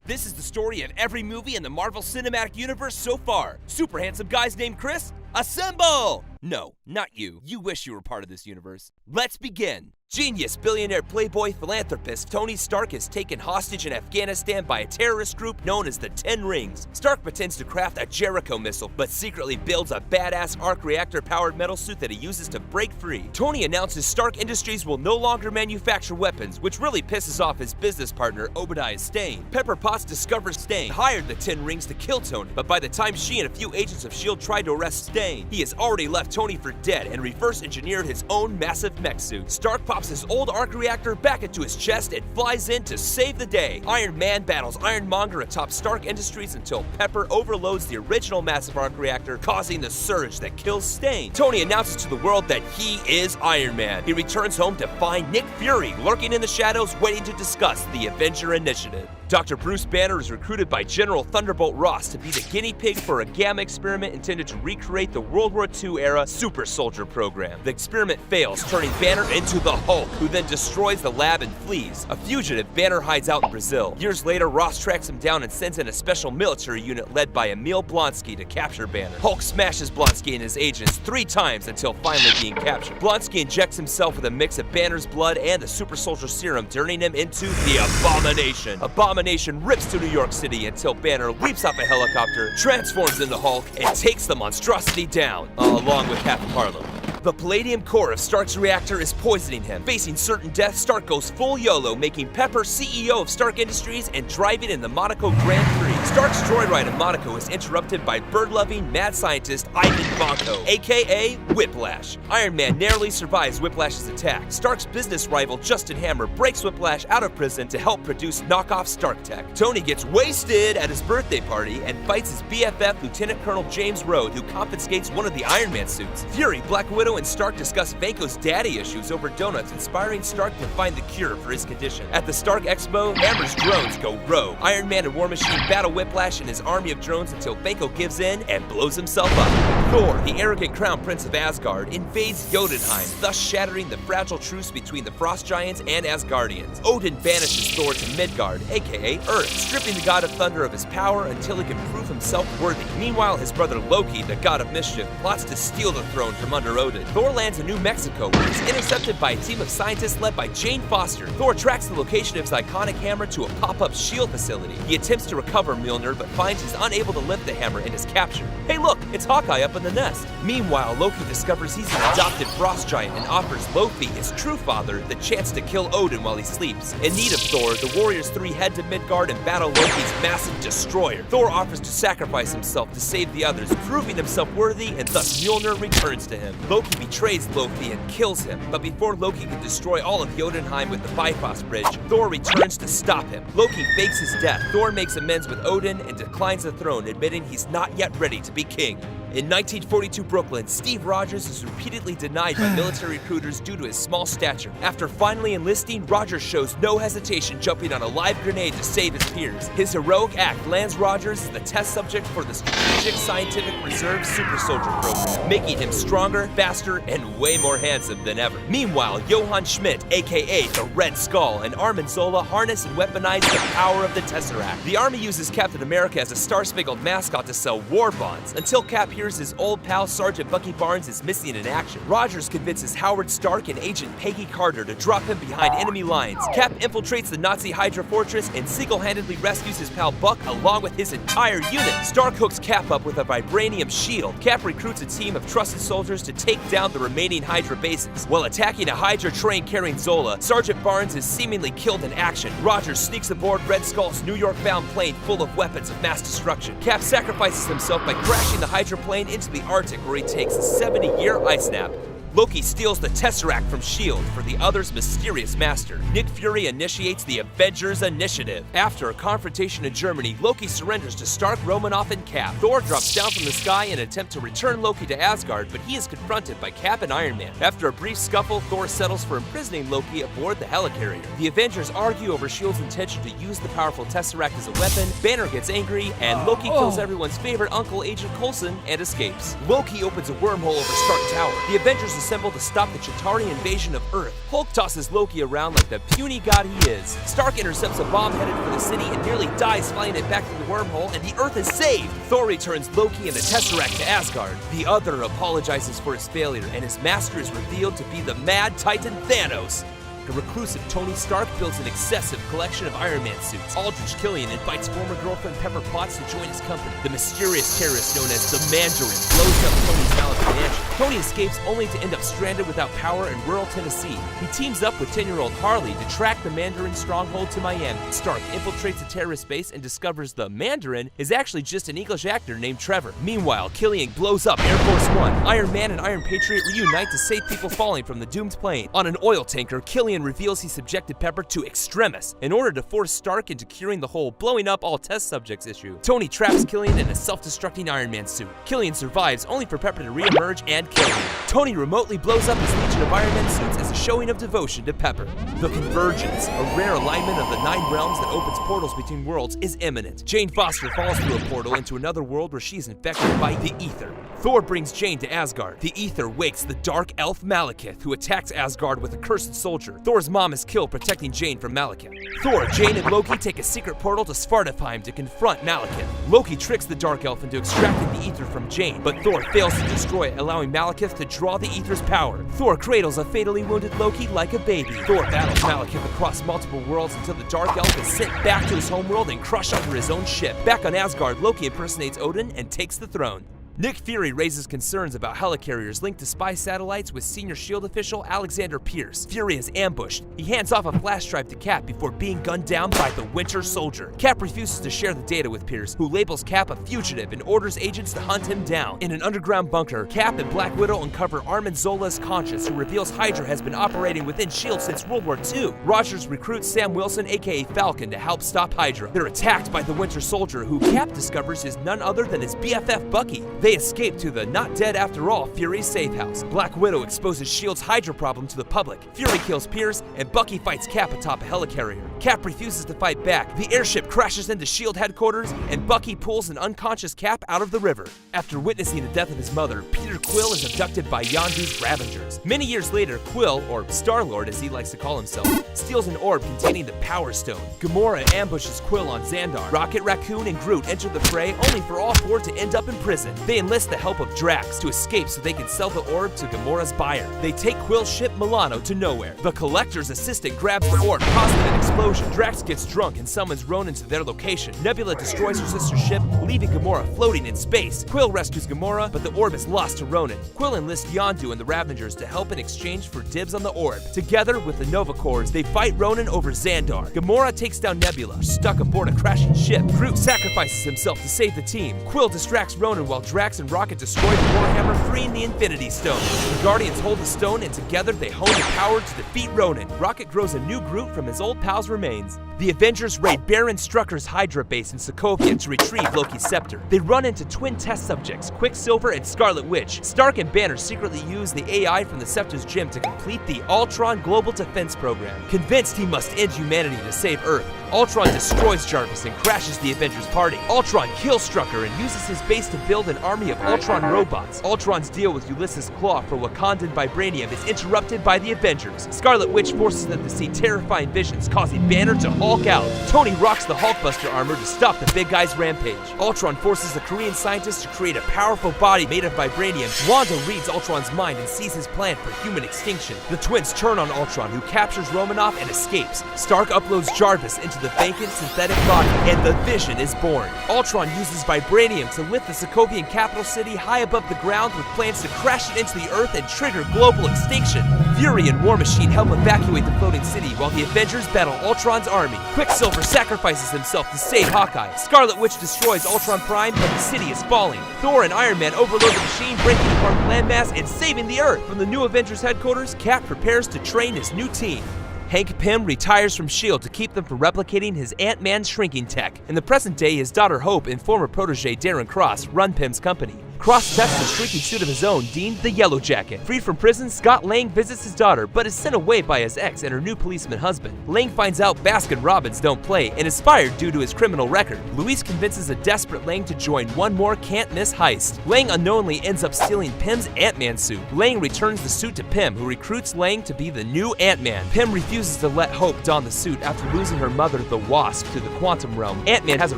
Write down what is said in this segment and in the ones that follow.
This is the story of every movie in the Marvel Cinematic Universe so far. Super handsome guys named Chris? Assemble! No, not you. You wish you were part of this universe. Let's begin. Genius billionaire playboy philanthropist Tony Stark is taken hostage in Afghanistan by a terrorist group known as the Ten Rings. Stark pretends to craft a Jericho missile, but secretly builds a badass arc reactor-powered metal suit that he uses to break free. Tony announces Stark Industries will no longer manufacture weapons, which really pisses off his business partner Obadiah Stane. Pepper Potts discovers Stane hired the Ten Rings to kill Tony, but by the time she and a few agents of S.H.I.E.L.D. tried to arrest Stane, he has already left Tony for dead and reverse engineered his own massive mech suit. Stark pops his old arc reactor back into his chest and flies in to save the day. Iron Man battles Ironmonger atop Stark Industries until Pepper overloads the original massive arc reactor, causing the surge that kills Stane. Tony announces to the world that he is Iron Man. He returns home to find Nick Fury lurking in the shadows waiting to discuss the Avenger Initiative. Dr. Bruce Banner is recruited by General Thunderbolt Ross to be the guinea pig for a gamma experiment intended to recreate the World War II era super soldier program. The experiment fails, turning Banner into the Hulk, who then destroys the lab and flees. A fugitive, Banner hides out in Brazil. Years later, Ross tracks him down and sends in a special military unit led by Emil Blonsky to capture Banner. Hulk smashes Blonsky and his agents 3 times until finally being captured. Blonsky injects himself with a mix of Banner's blood and the super soldier serum, turning him into the Abomination. Abomination rips to New York City until Banner leaps off a helicopter, transforms into Hulk, and takes the monstrosity down, along with half of Harlem. The palladium core of Stark's reactor is poisoning him. Facing certain death, Stark goes full YOLO, making Pepper CEO of Stark Industries and driving in the Monaco Grand Prix. Stark's joyride in Monaco is interrupted by bird-loving mad scientist Ivan Vanko, aka Whiplash. Iron Man narrowly survives Whiplash's attack. Stark's business rival Justin Hammer breaks Whiplash out of prison to help produce knockoff Stark tech. Tony gets wasted at his birthday party and fights his BFF Lieutenant Colonel James Rhodes, who confiscates one of the Iron Man suits. Fury, Black Widow, and Stark discuss Vanko's daddy issues over donuts, inspiring Stark to find the cure for his condition. At the Stark Expo, Hammer's drones go rogue. Iron Man and War Machine battle Whiplash and his army of drones until Vanko gives in and blows himself up. Thor, the arrogant crown prince of Asgard, invades Jotunheim, thus shattering the fragile truce between the Frost Giants and Asgardians. Odin banishes Thor to Midgard, aka Earth, stripping the god of thunder of his power until he can prove himself worthy. Meanwhile, his brother Loki, the god of mischief, plots to steal the throne from under Odin. Thor lands in New Mexico, where he's intercepted by a team of scientists led by Jane Foster. Thor tracks the location of his iconic hammer to a pop-up S.H.I.E.L.D. facility. He attempts to recover Mjolnir, but finds he's unable to lift the hammer and is captured. Hey look, it's Hawkeye up in the nest. Meanwhile, Loki discovers he's an adopted frost giant and offers Loki, his true father, the chance to kill Odin while he sleeps. In need of Thor, the Warriors 3 head to Midgard and battle Loki's massive destroyer. Thor offers to sacrifice himself to save the others, proving himself worthy, and thus Mjolnir returns to him. Loki betrays Loki and kills him, but before Loki can destroy all of Jotunheim with the Bifrost Bridge, Thor returns to stop him. Loki fakes his death. Thor makes amends with Odin and declines the throne, admitting he's not yet ready to be king. In 1942 Brooklyn, Steve Rogers is repeatedly denied by military recruiters due to his small stature. After finally enlisting, Rogers shows no hesitation jumping on a live grenade to save his peers. His heroic act lands Rogers as the test subject for the Strategic Scientific Reserve Super Soldier Program, making him stronger, faster, and way more handsome than ever. Meanwhile, Johann Schmidt, aka the Red Skull, and Armin Zola harness and weaponize the power of the Tesseract. The Army uses Captain America as a star-spangled mascot to sell war bonds, until Cap hears his old pal Sergeant Bucky Barnes is missing in action. Rogers convinces Howard Stark and Agent Peggy Carter to drop him behind enemy lines. Cap infiltrates the Nazi Hydra fortress and single-handedly rescues his pal Buck along with his entire unit. Stark hooks Cap up with a vibranium shield. Cap recruits a team of trusted soldiers to take down the remaining Hydra bases. While attacking a Hydra train carrying Zola, Sergeant Barnes is seemingly killed in action. Rogers sneaks aboard Red Skull's New York-bound plane full of weapons of mass destruction. Cap sacrifices himself by crashing the Hydra plane into the Arctic, where he takes a 70-year ice nap. Loki steals the Tesseract from S.H.I.E.L.D. for the other's mysterious master. Nick Fury initiates the Avengers Initiative. After a confrontation in Germany, Loki surrenders to Stark, Romanoff, and Cap. Thor drops down from the sky in an attempt to return Loki to Asgard, but he is confronted by Cap and Iron Man. After a brief scuffle, Thor settles for imprisoning Loki aboard the helicarrier. The Avengers argue over S.H.I.E.L.'s intention to use the powerful Tesseract as a weapon. Banner gets angry, and Loki kills everyone's favorite uncle, Agent Coulson, and escapes. Loki opens a wormhole over Stark Tower. The Avengers assemble to stop the Chitauri invasion of Earth. Hulk tosses Loki around like the puny god he is. Stark intercepts a bomb headed for the city and nearly dies flying it back through the wormhole, and the Earth is saved. Thor returns Loki and the Tesseract to Asgard. The other apologizes for his failure, and his master is revealed to be the Mad Titan Thanos. A reclusive Tony Stark builds an excessive collection of Iron Man suits. Aldrich Killian invites former girlfriend Pepper Potts to join his company. The mysterious terrorist known as the Mandarin blows up Tony's Malibu mansion. Tony escapes only to end up stranded without power in rural Tennessee. He teams up with 10-year-old Harley to track the Mandarin stronghold to Miami. Stark infiltrates a terrorist base and discovers the Mandarin is actually just an English actor named Trevor. Meanwhile, Killian blows up Air Force One. Iron Man and Iron Patriot reunite to save people falling from the doomed plane. On an oil tanker, Killian reveals he subjected Pepper to extremis in order to force Stark into curing the whole blowing up all test subjects issue. Tony traps Killian in a self-destructing Iron Man suit. Killian survives only for Pepper to re-emerge and kill him. Tony remotely blows up his legion of Iron Man suits as a showing of devotion to Pepper. The Convergence, a rare alignment of the 9 realms that opens portals between worlds, is imminent. Jane Foster falls through a portal into another world where she is infected by the Ether. Thor brings Jane to Asgard. The Ether wakes the dark elf Malekith, who attacks Asgard with a cursed soldier. Thor's mom is killed protecting Jane from Malekith. Thor, Jane, and Loki take a secret portal to Svartalfheim to confront Malekith. Loki tricks the dark elf into extracting the Ether from Jane, but Thor fails to destroy it, allowing Malekith to draw the Ether's power. Thor cradles a fatally wounded Loki like a baby. Thor battles Malekith across multiple worlds until the dark elf is sent back to his homeworld and crushed under his own ship. Back on Asgard, Loki impersonates Odin and takes the throne. Nick Fury raises concerns about helicarriers linked to spy satellites with senior S.H.I.E.L.D. official Alexander Pierce. Fury is ambushed. He hands off a flash drive to Cap before being gunned down by the Winter Soldier. Cap refuses to share the data with Pierce, who labels Cap a fugitive and orders agents to hunt him down. In an underground bunker, Cap and Black Widow uncover Armin Zola's conscience, who reveals Hydra has been operating within S.H.I.E.L.D. since World War II. Rogers recruits Sam Wilson, aka Falcon, to help stop Hydra. They're attacked by the Winter Soldier, who Cap discovers is none other than his BFF Bucky. They escape to the not dead after all Fury's safe house. Black Widow exposes S.H.I.E.L.D.'s Hydra problem to the public. Fury kills Pierce, and Bucky fights Cap atop a helicarrier. Cap refuses to fight back. The airship crashes into S.H.I.E.L.D. headquarters, and Bucky pulls an unconscious Cap out of the river. After witnessing the death of his mother, Peter Quill is abducted by Yondu's Ravengers. Many years later, Quill, or Star-Lord as he likes to call himself, steals an orb containing the Power Stone. Gamora ambushes Quill on Xandar. Rocket Raccoon and Groot enter the fray, only for all 4 to end up in prison. They enlist the help of Drax to escape so they can sell the orb to Gamora's buyer. They take Quill's ship Milano to nowhere. The Collector's assistant grabs the orb, causing an explosion. Drax gets drunk and summons Ronan to their location. Nebula destroys her sister's ship, leaving Gamora floating in space. Quill rescues Gamora, but the orb is lost to Ronan. Quill enlists Yondu and the Ravengers to help in exchange for dibs on the orb. Together with the Nova Corps, they fight Ronan over Xandar. Gamora takes down Nebula, stuck aboard a crashing ship. Groot sacrifices himself to save the team. Quill distracts Ronan while Drax and Rocket destroy the Warhammer, freeing the Infinity Stone. The Guardians hold the stone, and together they hone the power to defeat Ronan. Rocket grows a new Groot from his old pal's remains. The Avengers raid Baron Strucker's Hydra base in Sokovia to retrieve Loki's scepter. They run into twin test subjects, Quicksilver and Scarlet Witch. Stark and Banner secretly use the AI from the Scepter's gym to complete the Ultron Global Defense Program. Convinced he must end humanity to save Earth, Ultron destroys Jarvis and crashes the Avengers party. Ultron kills Strucker and uses his base to build an army of Ultron robots. Ultron's deal with Ulysses Klaue for Wakandan vibranium is interrupted by the Avengers. Scarlet Witch forces them to see terrifying visions, causing Banner to Hulk out. Tony rocks the Hulkbuster armor to stop the big guy's rampage. Ultron forces a Korean scientist to create a powerful body made of vibranium. Wanda reads Ultron's mind and sees his plan for human extinction. The twins turn on Ultron, who captures Romanoff and escapes. Stark uploads Jarvis into the vacant synthetic body, and the Vision is born. Ultron uses vibranium to lift the Sokovian capital city high above the ground with plans to crash it into the Earth and trigger global extinction. Fury and War Machine help evacuate the floating city while the Avengers battle Ultron's army. Quicksilver sacrifices himself to save Hawkeye. Scarlet Witch destroys Ultron Prime, but the city is falling. Thor and Iron Man overload the machine, breaking apart the landmass and saving the Earth. From the new Avengers headquarters, Cap prepares to train his new team. Hank Pym retires from S.H.I.E.L.D. to keep them from replicating his Ant-Man shrinking tech. In the present day, his daughter Hope and former protege Darren Cross run Pym's company. Cross tests a shrieking suit of his own, deemed the Yellow Jacket. Freed from prison, Scott Lang visits his daughter, but is sent away by his ex and her new policeman husband. Lang finds out Baskin-Robbins don't play and is fired due to his criminal record. Louise convinces a desperate Lang to join one more can't-miss heist. Lang unknowingly ends up stealing Pym's Ant-Man suit. Lang returns the suit to Pym, who recruits Lang to be the new Ant-Man. Pym refuses to let Hope don the suit after losing her mother, the Wasp, to the quantum realm. Ant-Man has a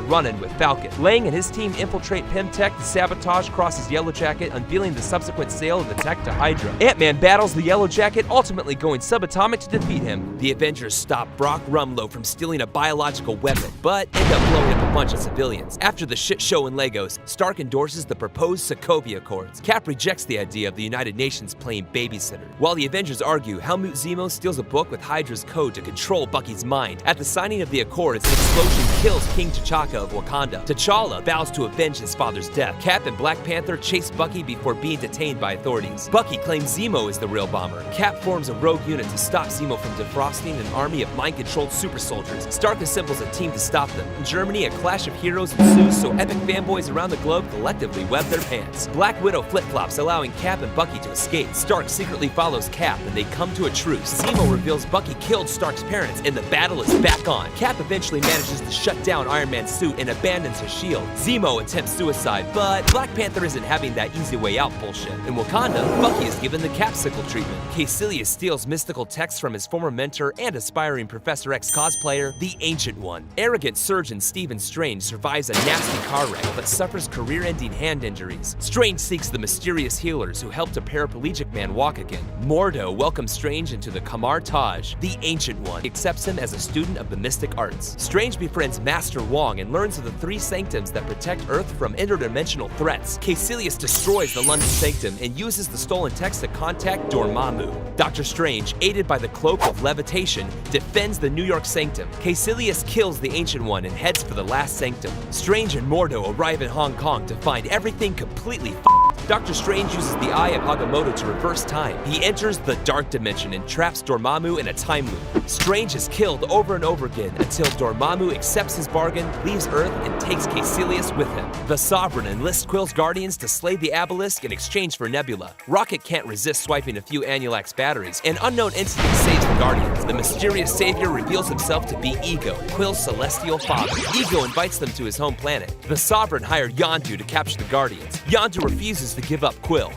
run-in with Falcon. Lang and his team infiltrate Pym Tech to sabotage Cross's Yellow Jacket, unveiling the subsequent sale of the tech to Hydra. Ant-Man battles the Yellow Jacket, ultimately going subatomic to defeat him. The Avengers stop Brock Rumlow from stealing a biological weapon, but end up blowing up a bunch of civilians. After the shit show in Legos, Stark endorses the proposed Sokovia Accords. Cap rejects the idea of the United Nations playing babysitter. While the Avengers argue, Helmut Zemo steals a book with Hydra's code to control Bucky's mind. At the signing of the Accords, an explosion kills King T'Chaka of Wakanda. T'Challa vows to avenge his father's death. Cap and Black Panther chase Bucky before being detained by authorities. Bucky claims Zemo is the real bomber. Cap forms a rogue unit to stop Zemo from defrosting an army of mind-controlled super soldiers. Stark assembles a team to stop them. In Germany, a clash of heroes ensues, so epic fanboys around the globe collectively web their pants. Black Widow flip-flops, allowing Cap and Bucky to escape. Stark secretly follows Cap, and they come to a truce. Zemo reveals Bucky killed Stark's parents, and the battle is back on. Cap eventually manages to shut down Iron Man's suit and abandons his shield. Zemo attempts suicide, but Black Panther isn't having that easy way out bullshit. In Wakanda, Bucky is given the Capsicle treatment. Caecilius steals mystical texts from his former mentor and aspiring Professor X cosplayer, the Ancient One. Arrogant surgeon Stephen Strange survives a nasty car wreck, but suffers career-ending hand injuries. Strange seeks the mysterious healers who helped a paraplegic man walk again. Mordo welcomes Strange into the Kamar Taj. The Ancient One accepts him as a student of the mystic arts. Strange befriends Master Wong and learns of the three sanctums that protect Earth from interdimensional threats. Caecilius destroys the London Sanctum and uses the stolen text to contact Dormammu. Doctor Strange, aided by the Cloak of Levitation, defends the New York Sanctum. Caecilius kills the Ancient One and heads for the last sanctum. Strange and Mordo arrive in Hong Kong to find everything completely Doctor Strange uses the Eye of Agamotto to reverse time. He enters the Dark Dimension and traps Dormammu in a time loop. Strange is killed over and over again until Dormammu accepts his bargain, leaves Earth, and takes Caecilius with him. The Sovereign enlists Quill's Guardians to slay the Obelisk in exchange for Nebula. Rocket can't resist swiping a few Anulax batteries. An unknown entity saves the Guardians. The mysterious savior reveals himself to be Ego, Quill's celestial father. Ego invites them to his home planet. The Sovereign hired Yondu to capture the Guardians. Yondu refuses to give up Quill.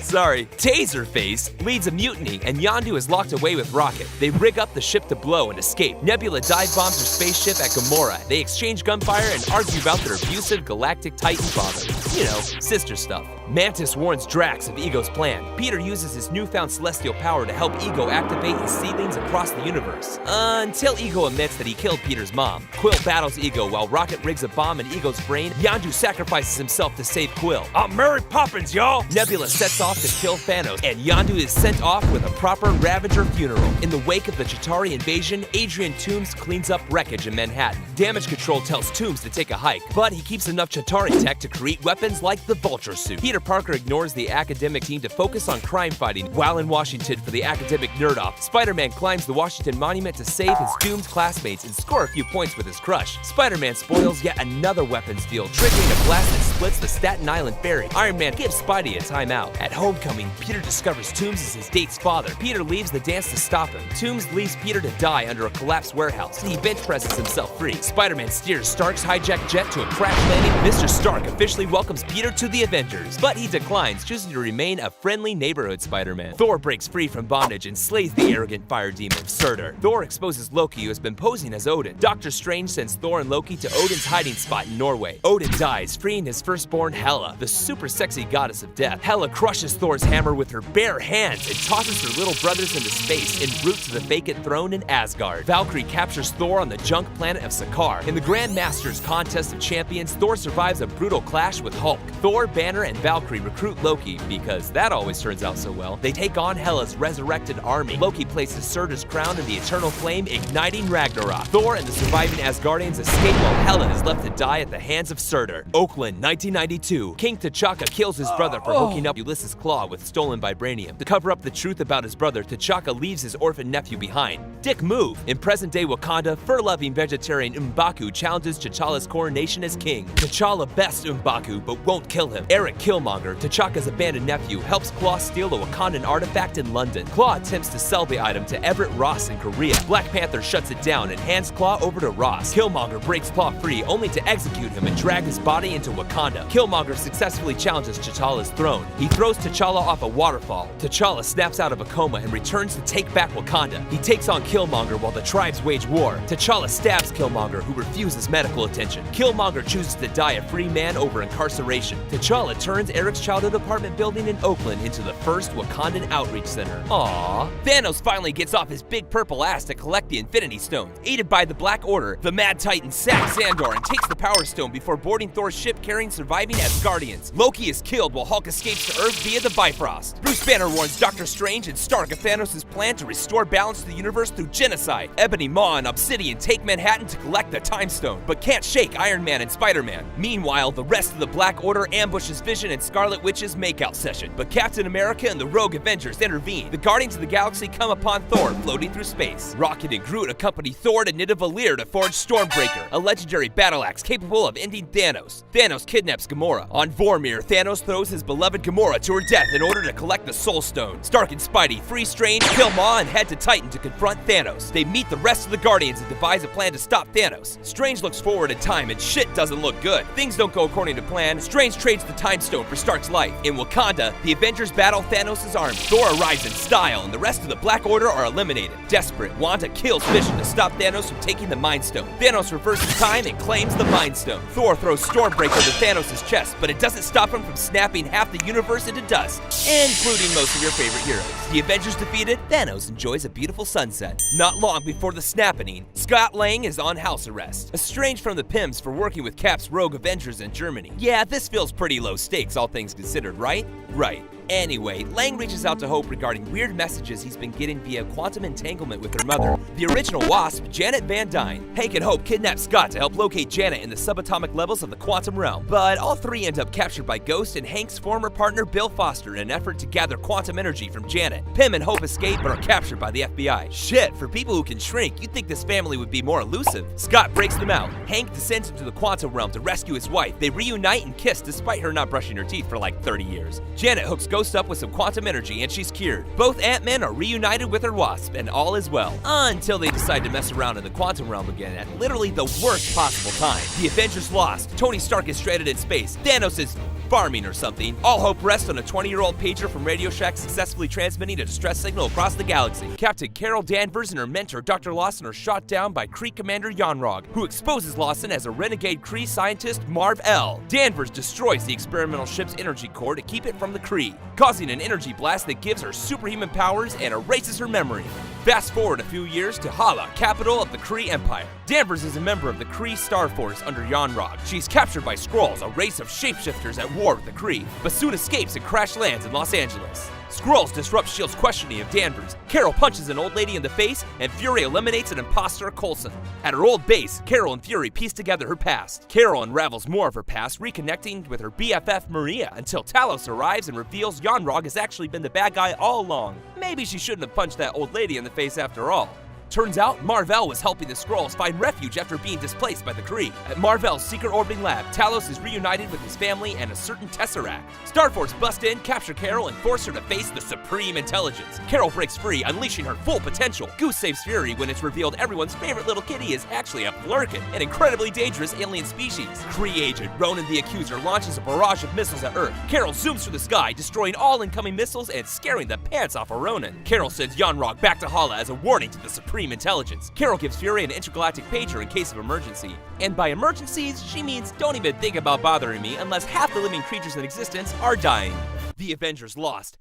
Taserface leads a mutiny, and Yondu is locked away with Rocket. They rig up the ship to blow and escape. Nebula dive bombs her spaceship at Gamora. They exchange gunfire and argue about their abusive galactic titan father. You know, sister stuff. Mantis warns Drax of Ego's plan. Peter uses his newfound celestial power to help Ego activate his seedlings across the universe. Until Ego admits that he killed Peter's mom. Quill battles Ego while Rocket rigs a bomb in Ego's brain. Yondu sacrifices himself to save Quill. I'm Mary Poppins, y'all! Nebula sets off to kill Thanos, and Yondu is sent off with a proper Ravager funeral. In the wake of the Chitauri invasion, Adrian Toomes cleans up wreckage in Manhattan. Damage Control tells Toomes to take a hike, but he keeps enough Chitauri tech to create weapons like the Vulture suit. Peter Parker ignores the academic team to focus on crime fighting. While in Washington for the academic nerd-off, Spider-Man climbs the Washington Monument to save his doomed classmates and score a few points with his crush. Spider-Man spoils yet another weapons deal, triggering a blast that splits the Staten Island ferry. Iron Man gives Spidey a timeout. At Homecoming, Peter discovers Toomes is his date's father. Peter leaves the dance to stop him. Toomes leaves Peter to die under a collapsed warehouse. He bench presses himself free. Spider-Man steers Stark's hijacked jet to a crash landing. Mr. Stark officially welcomes Peter to the Avengers, but he declines, choosing to remain a friendly neighborhood Spider-Man. Thor breaks free from bondage and slays the arrogant fire demon, Surtur. Thor exposes Loki, who has been posing as Odin. Doctor Strange sends Thor and Loki to Odin's hiding spot in Norway. Odin dies, freeing his firstborn Hela, the super sexy goddess of death. Hela crushes Thor's hammer with her bare hands and tosses her little brothers into space en route to the vacant throne in Asgard. Valkyrie captures Thor on the junk planet of Sakaar. In the Grand Masters Contest of Champions, Thor survives a brutal clash with Hulk. Thor, Banner, and Valkyrie recruit Loki because that always turns out so well. They take on Hela's resurrected army. Loki places Surtur's crown in the eternal flame, igniting Ragnarok. Thor and the surviving Asgardians escape while Hela is left to die at the hands of Surtur. Oakland, 1992. King T'Chaka kills his brother for hooking up Ulysses' claw with stolen vibranium. To cover up the truth about his brother, T'Chaka leaves his orphan nephew behind. Dick move. In present-day Wakanda, fur-loving vegetarian M'Baku challenges T'Challa's coronation as king. T'Challa bests M'Baku, but won't kill him. Eric Killmonger, T'Chaka's abandoned nephew, helps Claw steal a Wakandan artifact in London. Claw attempts to sell the item to Everett Ross in Korea. Black Panther shuts it down and hands Claw over to Ross. Killmonger breaks Claw free, only to execute him and drag his body into Wakanda. Killmonger successfully challenges T'Challa's throne. He throws T'Challa off a waterfall. T'Challa snaps out of a coma and returns to take back Wakanda. He takes on Killmonger while the tribes wage war. T'Challa stabs Killmonger, who refuses medical attention. Killmonger chooses to die a free man over incarceration. T'Challa turns Eric's childhood apartment building in Oakland into the first Wakandan outreach center. Aww. Thanos finally gets off his big purple ass to collect the Infinity Stones. Aided by the Black Order, the Mad Titan sacks Xandar and takes the Power Stone before boarding Thor's ship carrying surviving Asgardians. Loki is killed while Hulk escapes to Earth via the Bifrost. Bruce Banner warns Doctor Strange and Stark of Thanos' plan to restore balance to the universe through genocide. Ebony Maw and Obsidian take Manhattan to collect the Time Stone, but can't shake Iron Man and Spider-Man. Meanwhile, the rest of the Black Order ambushes Vision and Scarlet Witch's makeout session, but Captain America and the Rogue Avengers intervene. The Guardians of the Galaxy come upon Thor floating through space. Rocket and Groot accompany Thor to Nidavellir to forge Stormbreaker, a legendary battle axe capable of ending Thanos. Thanos kidnaps Gamora. On Vormir, Thanos throws his beloved Gamora to her death in order to collect the Soul Stone. Stark and Spidey free Strange, kill Maw, and head to Titan to confront Thanos. They meet the rest of the Guardians and devise a plan to stop Thanos. Strange looks forward in time and shit doesn't look good. Things don't go according to plan. Strange trades the Time Stone for Stark's life. In Wakanda, the Avengers battle Thanos' army. Thor arrives in style and the rest of the Black Order are eliminated. Desperate, Wanda kills Vision to stop Thanos from taking the Mind Stone. Thanos reverses time and claims the Mind Stone. Thor throws Stormbreaker to Thanos' chest, but it doesn't stop him from snapping half the universe into dust, including most of your favorite heroes. The Avengers defeated, Thanos enjoys a beautiful sunset. Not long before the snapping, Scott Lang is on house arrest, estranged from the Pims for working with Cap's rogue Avengers in Germany. Yeah, this feels pretty low stakes, all things considered, right? Right. Anyway, Lang reaches out to Hope regarding weird messages he's been getting via quantum entanglement with her mother, the original Wasp, Janet Van Dyne. Hank and Hope kidnap Scott to help locate Janet in the subatomic levels of the quantum realm, but all three end up captured by Ghost and Hank's former partner Bill Foster in an effort to gather quantum energy from Janet. Pym and Hope escape but are captured by the FBI. Shit, for people who can shrink, you'd think this family would be more elusive. Scott breaks them out. Hank descends into the quantum realm to rescue his wife. They reunite and kiss despite her not brushing her teeth for like 30 years. Janet hooks Ghost up with some quantum energy and she's cured. Both Ant-Men are reunited with her Wasp and all is well. Until they decide to mess around in the quantum realm again at literally the worst possible time. The Avengers lost. Tony Stark is stranded in space. Thanos is farming or something. All hope rests on a 20-year-old pager from Radio Shack successfully transmitting a distress signal across the galaxy. Captain Carol Danvers and her mentor, Dr. Lawson, are shot down by Kree Commander Yonrog, who exposes Lawson as a renegade Kree scientist, Marv-El. Danvers destroys the experimental ship's energy core to keep it from the Kree, causing an energy blast that gives her superhuman powers and erases her memory. Fast forward a few years to Hala, capital of the Kree Empire. Danvers is a member of the Kree Star Force under Yonrog. She's captured by Skrulls, a race of shapeshifters at war with the Kree, but soon escapes and crash lands in Los Angeles. Skrulls disrupt S.H.I.E.L.D.'s questioning of Danvers. Carol punches an old lady in the face, and Fury eliminates an imposter, Coulson. At her old base, Carol and Fury piece together her past. Carol unravels more of her past, reconnecting with her BFF Maria, until Talos arrives and reveals Yonrog has actually been the bad guy all along. Maybe she shouldn't have punched that old lady in the face after all. Turns out, Marv-El was helping the Skrulls find refuge after being displaced by the Kree. At Marv-El's secret orbiting lab, Talos is reunited with his family and a certain Tesseract. Starforce bust in, capture Carol, and force her to face the Supreme Intelligence. Carol breaks free, unleashing her full potential. Goose saves Fury when it's revealed everyone's favorite little kitty is actually a Flurkin, an incredibly dangerous alien species. Kree agent Ronan the Accuser launches a barrage of missiles at Earth. Carol zooms through the sky, destroying all incoming missiles and scaring the pants off of Ronan. Carol sends Yonrog back to Hala as a warning to the Supreme Intelligence. Carol gives Fury an intergalactic pager in case of emergency. And by emergencies, she means don't even think about bothering me unless half the living creatures in existence are dying. The Avengers lost.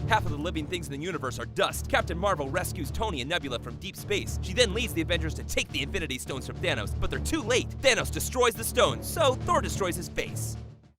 Half of the living things in the universe are dust. Captain Marvel rescues Tony and Nebula from deep space. She then leads the Avengers to take the Infinity Stones from Thanos, but they're too late. Thanos destroys the stones, so Thor destroys his face.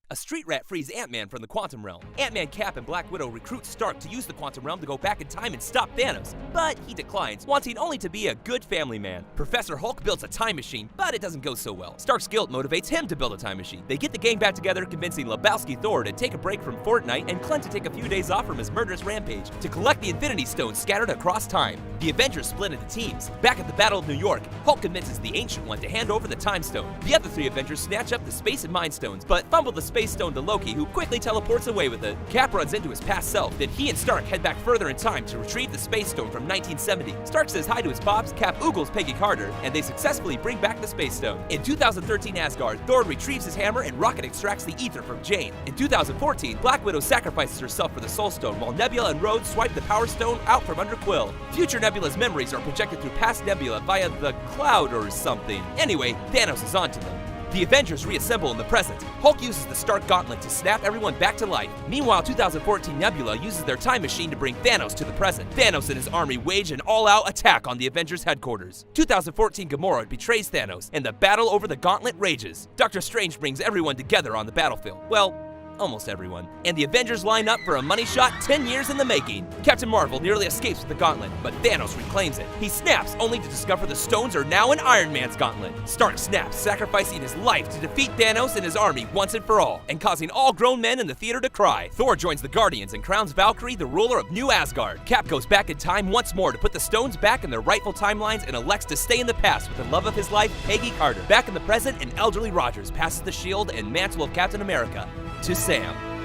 A street rat frees Ant-Man from the quantum realm. Ant-Man, Cap, and Black Widow recruit Stark to use the quantum realm to go back in time and stop Thanos, but he declines, wanting only to be a good family man. Professor Hulk builds a time machine, but it doesn't go so well. Stark's guilt motivates him to build a time machine. They get the gang back together, convincing Lebowski Thor to take a break from Fortnite and Clint to take a few days off from his murderous rampage to collect the Infinity Stones scattered across time. The Avengers split into teams. Back at the Battle of New York, Hulk convinces the Ancient One to hand over the Time Stone. The other three Avengers snatch up the Space and Mind Stones, but fumble the Space Stone to Loki, who quickly teleports away with it. Cap runs into his past self, then he and Stark head back further in time to retrieve the Space Stone from 1970. Stark says hi to his pops, Cap oogles Peggy Carter, and they successfully bring back the Space Stone. In 2013 Asgard, Thor retrieves his hammer and Rocket extracts the ether from Jane. In 2014, Black Widow sacrifices herself for the Soul Stone, while Nebula and Rhodes swipe the Power Stone out from under Quill. Future Nebula's memories are projected through past Nebula via the cloud or something. Anyway, Thanos is onto them. The Avengers reassemble in the present. Hulk uses the Stark Gauntlet to snap everyone back to life. Meanwhile, 2014 Nebula uses their time machine to bring Thanos to the present. Thanos and his army wage an all-out attack on the Avengers headquarters. 2014 Gamora betrays Thanos, and the battle over the Gauntlet rages. Doctor Strange brings everyone together on the battlefield. Well, almost everyone. And the Avengers line up for a money shot 10 years in the making. Captain Marvel nearly escapes with the gauntlet, but Thanos reclaims it. He snaps, only to discover the stones are now in Iron Man's gauntlet. Stark snaps, sacrificing his life to defeat Thanos and his army once and for all, and causing all grown men in the theater to cry. Thor joins the Guardians and crowns Valkyrie the ruler of New Asgard. Cap goes back in time once more to put the stones back in their rightful timelines and elects to stay in the past with the love of his life, Peggy Carter. Back in the present, an elderly Rogers passes the shield and mantle of Captain America to Sam.